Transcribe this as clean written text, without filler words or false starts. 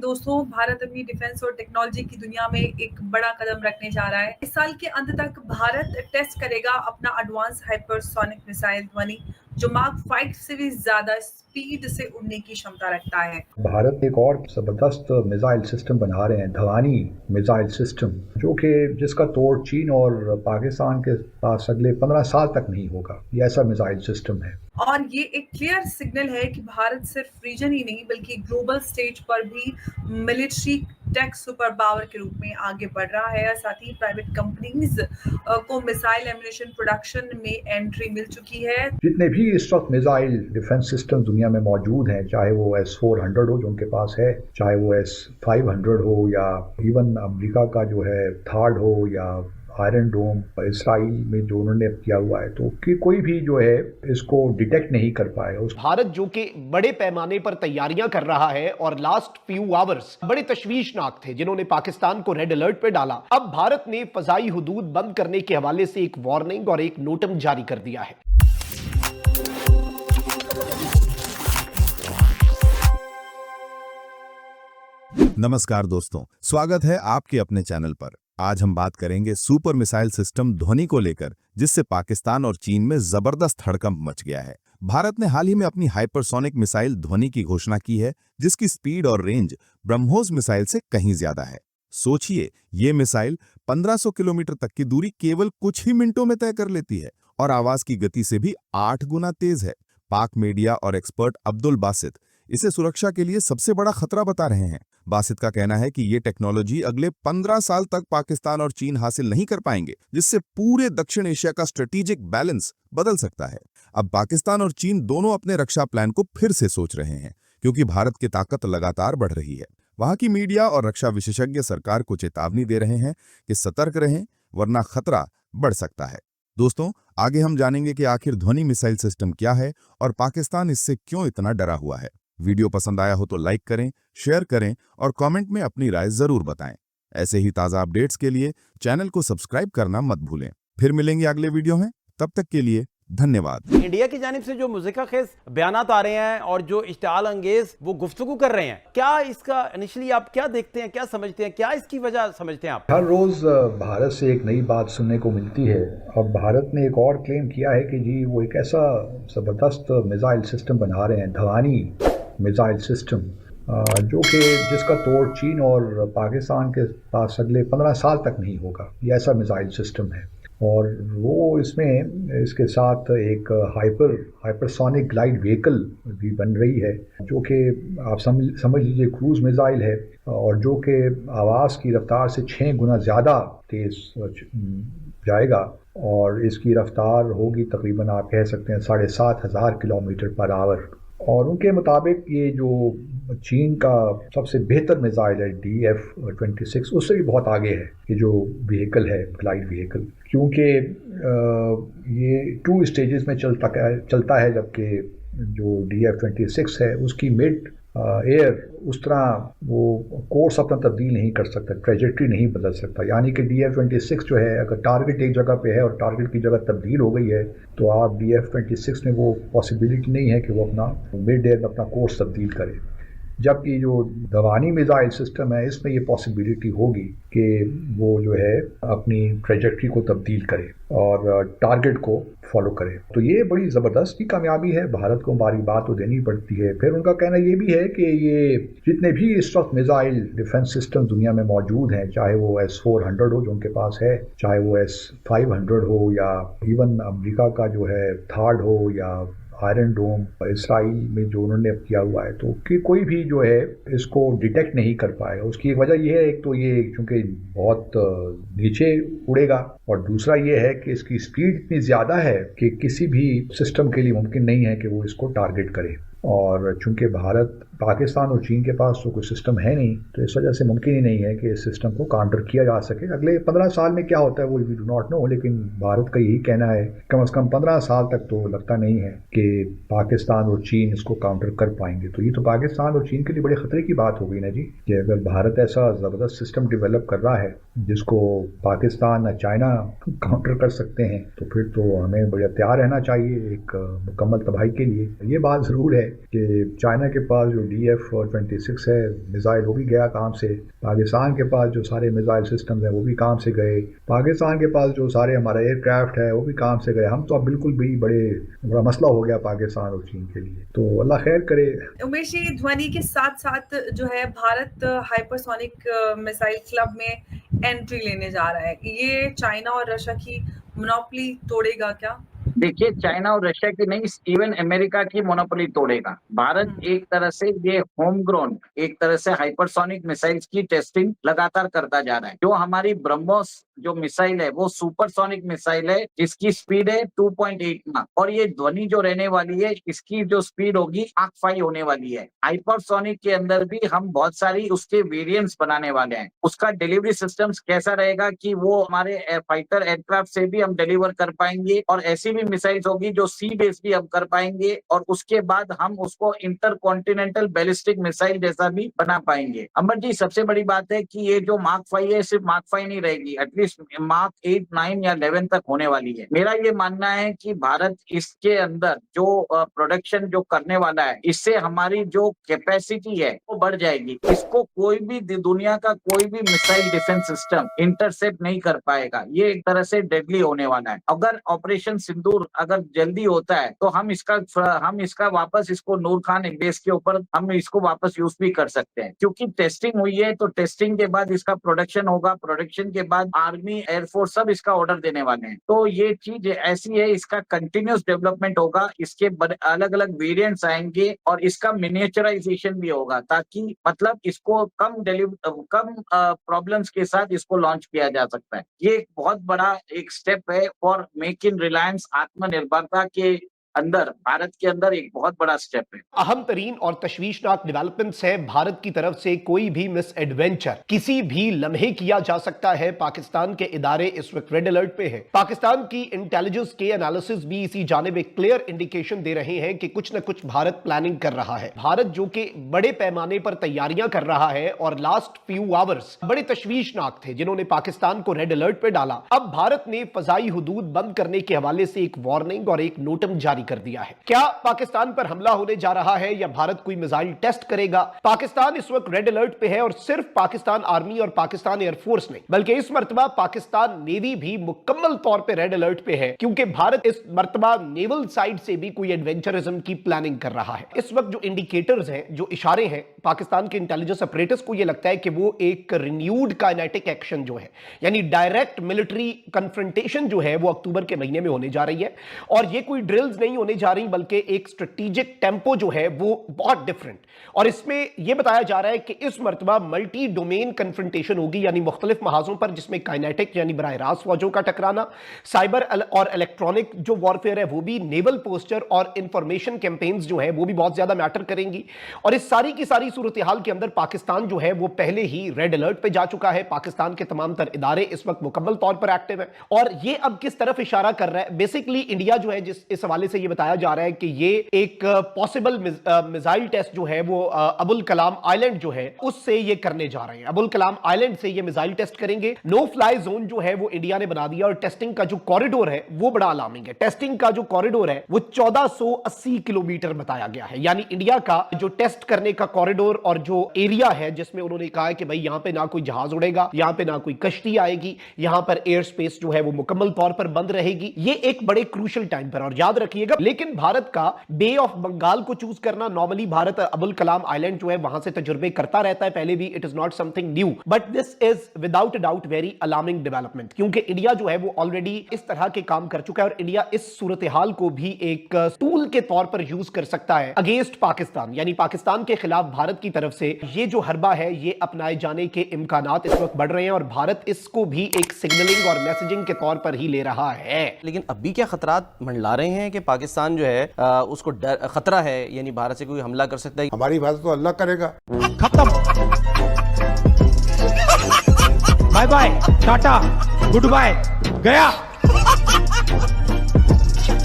दोस्तों, भारत अपनी डिफेंस और टेक्नोलॉजी की दुनिया में एक बड़ा कदम रखने जा रहा है। इस साल के अंत तक भारत टेस्ट करेगा अपना एडवांस हाइपरसोनिक मिसाइल ध्वनि, जो मार्क 5 से भी ज्यादा स्पीड से उड़ने की क्षमता रखता है। भारत एक और जबरदस्त मिसाइल सिस्टम बना रहे हैं, धवानी मिसाइल सिस्टम, जो कि जिसका तोड़ चीन और पाकिस्तान के पास अगले 15 साल तक नहीं होगा। ये ऐसा मिसाइल सिस्टम है। और ये एक क्लियर सिग्नल है कि भारत सिर्फ रीजन ही नहीं बल्कि ग्लोबल स्टेज पर भी मिलिट्री टेक सुपर पावर के रूप में आगे बढ़ रहा है। और साथ ही प्राइवेट कंपनीज को मिसाइल एम्युनिशन प्रोडक्शन में एंट्री मिल चुकी है। जितने भी इस वक्त मिसाइल डिफेंस सिस्टम दुनिया में मौजूद हैं, चाहे वो S-400 हो जो उनके पास है, चाहे वो S-500 हो, या इवन अमेरिका का जो है थार्ड हो, या आयरन डोम इसराइल में जो उन्होंने किया हुआ है, तो कि कोई भी जो है इसको डिटेक्ट नहीं कर पाएगा। भारत जो कि बड़े पैमाने पर तैयारियां कर रहा है और लास्ट फ्यू आवर्स बड़े तशवीशनाक थे जिन्होंने पाकिस्तान को रेड अलर्ट पे डाला। अब भारत ने फजाई हुदूद बंद करने के हवाले से एक वार्निंग और एक नोटम जारी कर दिया है। नमस्कार दोस्तों, स्वागत है आपके अपने चैनल पर। आज हम बात करेंगे सुपर मिसाइल सिस्टम ध्वनि को लेकर, जिससे पाकिस्तान और चीन में जबरदस्त हड़कंप मच गया है। भारत ने हाल ही में अपनी हाइपरसोनिक मिसाइल ध्वनि की घोषणा की है, जिसकी स्पीड और रेंज ब्रह्मोस मिसाइल से कहीं ज्यादा है। सोचिए, ये मिसाइल 1500 किलोमीटर तक की दूरी केवल कुछ ही मिनटों में तय कर लेती है और आवाज की गति से भी 8 गुना तेज है। पाक मीडिया और एक्सपर्ट अब्दुल बासित इसे सुरक्षा के लिए सबसे बड़ा खतरा बता रहे हैं। बासित का कहना है कि ये टेक्नोलॉजी अगले 15 साल तक पाकिस्तान और चीन हासिल नहीं कर पाएंगे, जिससे पूरे दक्षिण एशिया का स्ट्रेटेजिक बैलेंस बदल सकता है। अब पाकिस्तान और चीन दोनों अपने रक्षा प्लान को फिर से सोच रहे हैं, क्योंकि भारत की ताकत लगातार बढ़ रही है। वहां की मीडिया और रक्षा विशेषज्ञ सरकार को चेतावनी दे रहे हैं कि सतर्क रहें, वरना खतरा बढ़ सकता है। दोस्तों, आगे हम जानेंगे कि आखिर ध्वनि मिसाइल सिस्टम क्या है और पाकिस्तान इससे क्यों इतना डरा हुआ है। वीडियो पसंद आया हो तो लाइक करें, शेयर करें और कमेंट में अपनी राय जरूर बताएं। ऐसे ही ताज़ा अपडेट्स के लिए चैनल को सब्सक्राइब करना मत भूलें। फिर मिलेंगे अगले वीडियो में, तब तक के लिए धन्यवाद। इंडिया की जानिब से जो मुज़क्किर बयानात आ रहे हैं और जो इश्तिआल अंगेज वो गुफ्तगू कर रहे हैं, क्या इसका इनिशियली आप क्या देखते हैं, क्या समझते हैं, क्या इसकी वजह समझते हैं आप? हर रोज भारत से एक नई बात सुनने को मिलती है। अब भारत ने एक और क्लेम किया है कि जी वो एक ऐसा जबरदस्त मिसाइल सिस्टम बना रहे हैं, धवानी मिसाइल सिस्टम, जो कि जिसका तोड़ चीन और पाकिस्तान के पास अगले 15 साल तक नहीं होगा। ये ऐसा मिसाइल सिस्टम है। और वो इसमें इसके साथ एक हाइपरसोनिक ग्लाइड व्हीकल भी बन रही है, जो कि आप समझ लीजिए क्रूज मिसाइल है, और जो कि आवाज़ की रफ्तार से 6 गुना ज़्यादा तेज़ जाएगा। और इसकी रफ्तार होगी तकरीबन, आप कह सकते हैं, 7,500 किलोमीटर पर आवर। और उनके मुताबिक ये जो चीन का सबसे बेहतर मिसाइल है DF-26, उससे भी बहुत आगे है ये जो व्हीकल है, ग्लाइड व्हीकल, क्योंकि ये 2 स्टेजेस में चलता है, जबकि जो DF-26 है उसकी मिड एयर उस तरह वो कोर्स अपना तब्दील नहीं कर सकता, ट्रेजेक्ट्री नहीं बदल सकता। यानी कि DF-26 जो है, अगर टारगेट एक जगह पे है और टारगेट की जगह तब्दील हो गई है, तो आप DF-26 में वो पॉसिबिलिटी नहीं है कि वो अपना मिड एयर में अपना कोर्स तब्दील करे। जबकि जो धवानी मिसाइल सिस्टम है, इसमें ये पॉसिबिलिटी होगी कि वो जो है अपनी ट्रेजेक्ट्री को तब्दील करे और टारगेट को फॉलो करे। तो ये बड़ी ज़बरदस्त की कामयाबी है, भारत को हमारी बात तो देनी पड़ती है। फिर उनका कहना ये भी है कि ये जितने भी इस वक्त मिसाइल डिफेंस सिस्टम दुनिया में मौजूद हैं, चाहे वो S-400 हो जो उनके पास है, चाहे वो S-500 हो, या इवन अमेरिका का जो है थार्ड हो, या आयरन डोम इसराइल में जो उन्होंने किया हुआ है, तो कि कोई भी जो है इसको डिटेक्ट नहीं कर पाएगा। उसकी एक वजह यह है, एक तो ये क्योंकि बहुत नीचे उड़ेगा, और दूसरा ये है कि इसकी स्पीड इतनी ज़्यादा है कि किसी भी सिस्टम के लिए मुमकिन नहीं है कि वो इसको टारगेट करे। और चूंकि भारत, पाकिस्तान और चीन के पास तो कोई सिस्टम है नहीं, तो इस वजह से मुमकिन ही नहीं है कि इस सिस्टम को काउंटर किया जा सके। अगले 15 साल में क्या होता है वो वी डू नॉट नो, लेकिन भारत का यही कहना है कम से कम 15 साल तक तो लगता नहीं है कि पाकिस्तान और चीन इसको काउंटर कर पाएंगे। तो ये तो पाकिस्तान और चीन के लिए बड़े खतरे की बात हो गई ना जी, कि अगर भारत ऐसा ज़बरदस्त सिस्टम डेवलप कर रहा है जिसको पाकिस्तान या चाइना काउंटर कर सकते हैं, तो फिर तो हमें बड़ा तैयार रहना चाहिए एक मुकम्मल तबाही के लिए। ये बात ज़रूर है कि चाइना के पास जो DF-26 है मिसाइल, वो भी गया काम से। पाकिस्तान के पास जो सारे मिसाइल सिस्टम्स हैं वो भी काम से गए। पाकिस्तान के पास जो सारे हमारा एयरक्राफ्ट है वो भी काम से गए। हम तो अब बिल्कुल भी बड़ा मसला हो गया पाकिस्तान और चीन के लिए, तो अल्लाह खैर करे। उमेश जी, ध्वनि के साथ साथ जो है भारत हाइपरसोनिक मिसाइल क्लब में एंट्री लेने जा रहा है। ये चाइना और रशिया की मोनोपोली तोड़ेगा क्या? देखिए, चाइना और रशिया की नहीं, इवन अमेरिका की मोनोपोली तोड़ेगा। भारत एक तरह से ये होम ग्रोन, एक तरह से हाइपरसोनिक मिसाइल्स की टेस्टिंग लगातार करता जा रहा है। जो हमारी ब्रह्मोस जो मिसाइल है वो सुपरसोनिक मिसाइल है, जिसकी स्पीड है 2.8 माक, और ये ध्वनि जो रहने वाली है इसकी जो स्पीड होगी माक 5 होने वाली है। हाइपरसोनिक के अंदर भी हम बहुत सारी उसके वेरिएंट्स बनाने वाले हैं। उसका डिलीवरी सिस्टम्स कैसा रहेगा कि वो हमारे फाइटर एयरक्राफ्ट से भी हम डिलीवर कर पाएंगे, और ऐसी भी मिसाइल्स होगी जो सी बेस भी हम कर पाएंगे, और उसके बाद हम उसको इंटरकॉन्टिनेंटल बैलिस्टिक मिसाइल जैसा भी बना पाएंगे। अमर जी, सबसे बड़ी बात है कि ये जो मार्क 5 है सिर्फ मार्क 5 नहीं रहेगी, एटलीस्ट मार्क 8, 9 या 11 तक होने वाली है। मेरा ये मानना है कि भारत इसके अंदर जो प्रोडक्शन जो करने वाला है, इससे हमारी जो कैपेसिटी है वो बढ़ जाएगी। इसको कोई भी दुनिया का कोई भी मिसाइल डिफेंस सिस्टम इंटरसेप्ट नहीं कर पाएगा। ये एक तरह से डेडली होने वाला है। अगर ऑपरेशन सिंदूर अगर जल्दी होता है तो हम इसका वापस इसको नूर खान बेस के ऊपर हम इसको वापस यूज भी कर सकते हैं, क्योंकि टेस्टिंग हुई है। तो टेस्टिंग के बाद इसका प्रोडक्शन होगा, प्रोडक्शन के बाद आर्मी, एयरफोर्स सब इसका ऑर्डर देने वाले हैं। तो ये चीज ऐसी है, इसका कंटिन्यूस डेवलपमेंट होगा, इसके अलग अलग वेरिएंट्स आएंगे और इसका मिनिएचराइजेशन भी होगा, ताकि मतलब इसको कम प्रॉब्लम्स के साथ इसको लॉन्च किया जा सकता है। ये एक बहुत बड़ा एक स्टेप है फॉर मेक इन रिलायंस, आत्मनिर्भरता के अंदर, भारत के अंदर एक बहुत बड़ा स्टेप है। अहम तरीन और तशवीशनाक डेवलपमेंट्स है। भारत की तरफ से कोई भी मिस एडवेंचर किसी भी लम्हे किया जा सकता है। पाकिस्तान के इदारे इस वक्त रेड अलर्ट पे हैं। पाकिस्तान की इंटेलिजेंस के एनालिसिस भी इसी जानिब एक क्लियर इंडिकेशन दे रहे हैं कि कुछ न कुछ भारत प्लानिंग कर रहा है। भारत जो कि बड़े पैमाने पर तैयारियां कर रहा है, और लास्ट फ्यू आवर्स बड़े तशवीशनाक थे जिन्होंने पाकिस्तान को रेड अलर्ट पे डाला। अब भारत ने फजाई हुदूद बंद करने के हवाले से एक वार्निंग और एक नोटम जारी कर दिया है। क्या पाकिस्तान पर हमला होने जा रहा है या भारत कोई मिसाइल टेस्ट करेगा? पाकिस्तान इस वक्त रेड अलर्ट पे है, और सिर्फ पाकिस्तान आर्मी और पाकिस्तान एयरफोर्स नहीं, बल्कि इस मर्तबा पाकिस्तान नेवी भी मुकम्मल तौर पे रेड अलर्ट पे है, क्योंकि भारत इस मर्तबा नेवल साइड से भी कोई एडवेंचरिज्म की प्लानिंग कर रहा है। इस वक्त जो इंडिकेटर्स हैं, जो इशारे हैं, पाकिस्तान के इंटेलिजेंस ऑपरेटर्स को यह लगता है कि वो एक रिन्यूड काइनेटिक एक्शन जो है, यानी डायरेक्ट मिलिट्री कन्फ्रंटेशन जो है वो अक्टूबर के महीने में होने जा रही है। और ये कोई ड्रिल्स नहीं होने जा रही, बल्कि एक स्ट्रेटेजिक टेम्पो जो है वो बहुत डिफरेंट। और इसमें यह बताया जा रहा है कि इस मर्तबा मल्टी डोमेन कन्फ्रंटेशन होगी, यानी मुख्तलिफ महाजों पर, जिसमें काइनेटिक यानी बराह रास्त फौजों का टकराना, साइबर और इलेक्ट्रॉनिक जो वॉरफेयर है वो भी, नेवल पोस्टर और इंफॉर्मेशन कैंपेन्स जो है वो भी बहुत ज्यादा मैटर करेंगी। और इस सारी की सारी सूरत हाल के अंदर पाकिस्तान जो है वो पहले ही रेड अलर्ट पे जा चुका है। पाकिस्तान के तमाम तर इदारे इस वक्त मुकम्मल तौर पर एक्टिव है, और ये अब किस तरफ इशारा कर रहा है? बेसिकली इंडिया जो है, जिस इस हवाले से ये बताया जा रहा है कि ये एक पॉसिबल मिसाइल टेस्ट जो है वो अबुल कलाम आइलैंड जो है उससे ये करने जा रहे हैं। अबुल कलाम आइलैंड से ये मिसाइल टेस्ट करेंगे। नो फ्लाई जोन जो है वो इंडिया ने बना दिया, और टेस्टिंग का जो कॉरिडोर है वो बड़ा अलार्मिंग है। टेस्टिंग का जो कॉरिडोर है वो 1480 किलोमीटर बताया गया है, यानी इंडिया का जो टेस्ट करने का कॉरिडोर और जो एरिया है, जिसमें उन्होंने कहा है कि भाई यहां पे ना कोई जहाज उड़ेगा, यहां पे ना कोई कश्ती आएगी, यहां पर एयर स्पेस जो है वो मुकम्मल तौर पर बंद रहेगी। ये एक बड़े क्रूशल टाइम पर, और याद रखिएगा, लेकिन भारत का बे ऑफ बंगाल को चूज करना, नॉर्मली भारत अबुल कलाम आइलैंड जो है वहां से तजुर्बे करता रहता है पहले भी, it is not something new, but this is without doubt very alarming development, क्योंकि इंडिया जो है वो ऑलरेडी इस तरह के काम कर चुका है, और इंडिया इस सूरत हाल को भी एक टूल के तौर पर यूज कर सकता है अगेंस्ट पाकिस्तान, यानी पाकिस्तान के खिलाफ भारत की तरफ से ये जो हरबा है ये अपनाए जाने के इम्कानात इस वक्त बढ़ रहे हैं, और भारत इसको भी एक सिग्नलिंग और मैसेजिंग के तौर पर ही ले रहा है। लेकिन अभी क्या खतरात मंडला रहे हैं कि पाकिस्तान जो है उसको खतरा है, यानी भारत से कोई हमला कर सकता है? हमारी हिफाजत तो अल्लाह करेगा। खत्म, bye bye, tata, goodbye, गया।